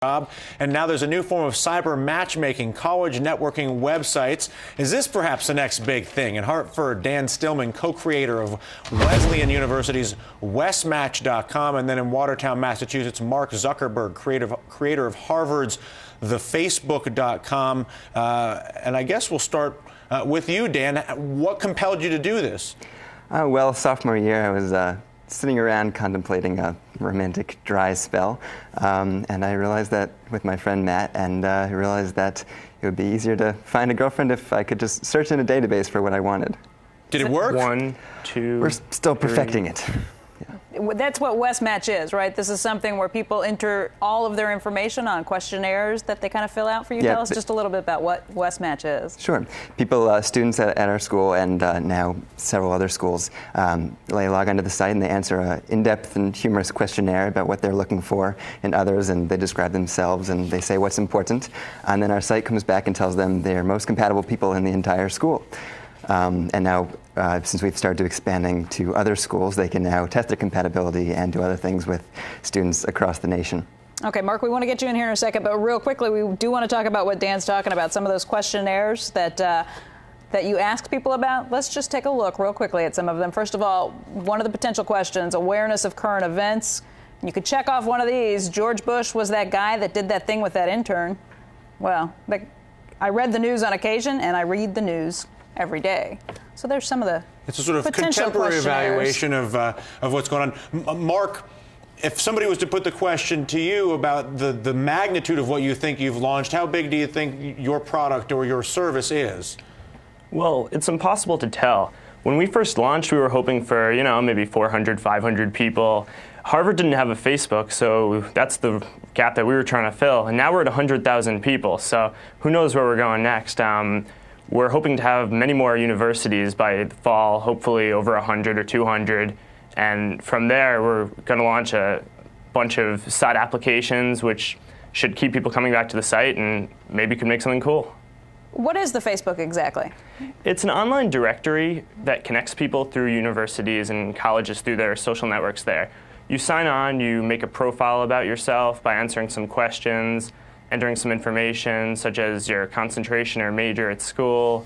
job. And now there's a new form of cyber matchmaking, college networking websites. Is this perhaps the next big thing? In Hartford, Dan Stillman, co-creator of Wesleyan University's WestMatch.com, and then in Watertown, Massachusetts, Mark Zuckerberg, creator of Harvard's TheFacebook.com. And I guess we'll start with you, Dan. What compelled you to do this? Well, sophomore year, I was sitting around contemplating a romantic dry spell, and I realized that with my friend Matt, and I realized that it would be easier to find a girlfriend if I could just search in a database for what I wanted. Did it work? 1, 2, We're still perfecting it. That's what WestMatch is, right? This is something where people enter all of their information on questionnaires that they kind of fill out for you. Yeah, Tell us just a little bit about what WestMatch is. Sure. People, students at our school and now several other schools, they log onto the site and they answer an in-depth and humorous questionnaire about what they're looking for in others, and they describe themselves and they say what's important. And then our site comes back and tells them they're most compatible people in the entire school. And now, since we've started expanding to other schools, they can now test their compatibility and do other things with students across the nation. Okay, Mark, we want to get you in here in a second, but real quickly, we do want to talk about what Dan's talking about, some of those questionnaires that you ask people about. Let's just take a look real quickly at some of them. First of all, one of the potential questions, awareness of current events. You could check off one of these. George Bush was that guy that did that thing with that intern. Well, I read the news on occasion, and I read the news every day. So there's some of the It's a sort of contemporary evaluation of what's going on. Mark, if somebody was to put the question to you about the magnitude of what you think you've launched, how big do you think your product or your service is? Well, it's impossible to tell. When we first launched, we were hoping for, maybe 400, 500 people. Harvard didn't have a Facebook, so that's the gap that we were trying to fill. And now we're at 100,000 people, so who knows where we're going next. We're hoping to have many more universities by the fall, hopefully over 100 or 200. And from there, we're going to launch a bunch of site applications, which should keep people coming back to the site and maybe could make something cool. What is the Facebook exactly? It's an online directory that connects people through universities and colleges through their social networks there. You sign on, you make a profile about yourself by answering some questions, entering some information such as your concentration or major at school,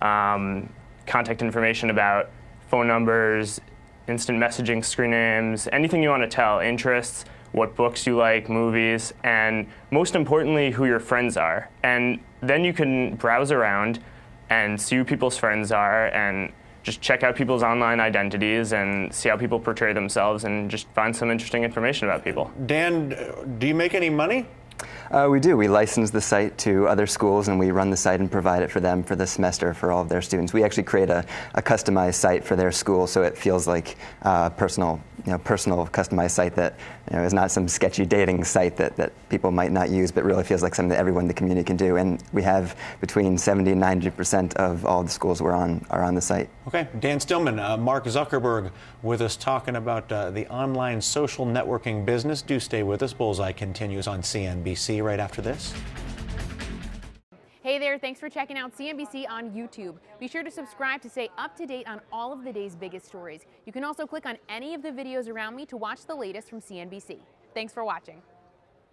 contact information about phone numbers, instant messaging screen names, anything you want to tell, interests, what books you like, movies, and most importantly, who your friends are. And then you can browse around and see who people's friends are and just check out people's online identities and see how people portray themselves and just find some interesting information about people. Dan, do you make any money? We do. We license the site to other schools, and we run the site and provide it for them for the semester for all of their students. We actually create a customized site for their school, so it feels like a personal customized site that is not some sketchy dating site that people might not use, but really feels like something that everyone in the community can do. And we have between 70 and 90% of all the schools we're on are on the site. Okay, Dan Stillman, Mark Zuckerberg with us talking about the online social networking business. Do stay with us. Bullseye continues on CNBC right after this. Hey there, thanks for checking out CNBC on YouTube. Be sure to subscribe to stay up to date on all of the day's biggest stories. You can also click on any of the videos around me to watch the latest from CNBC. Thanks for watching.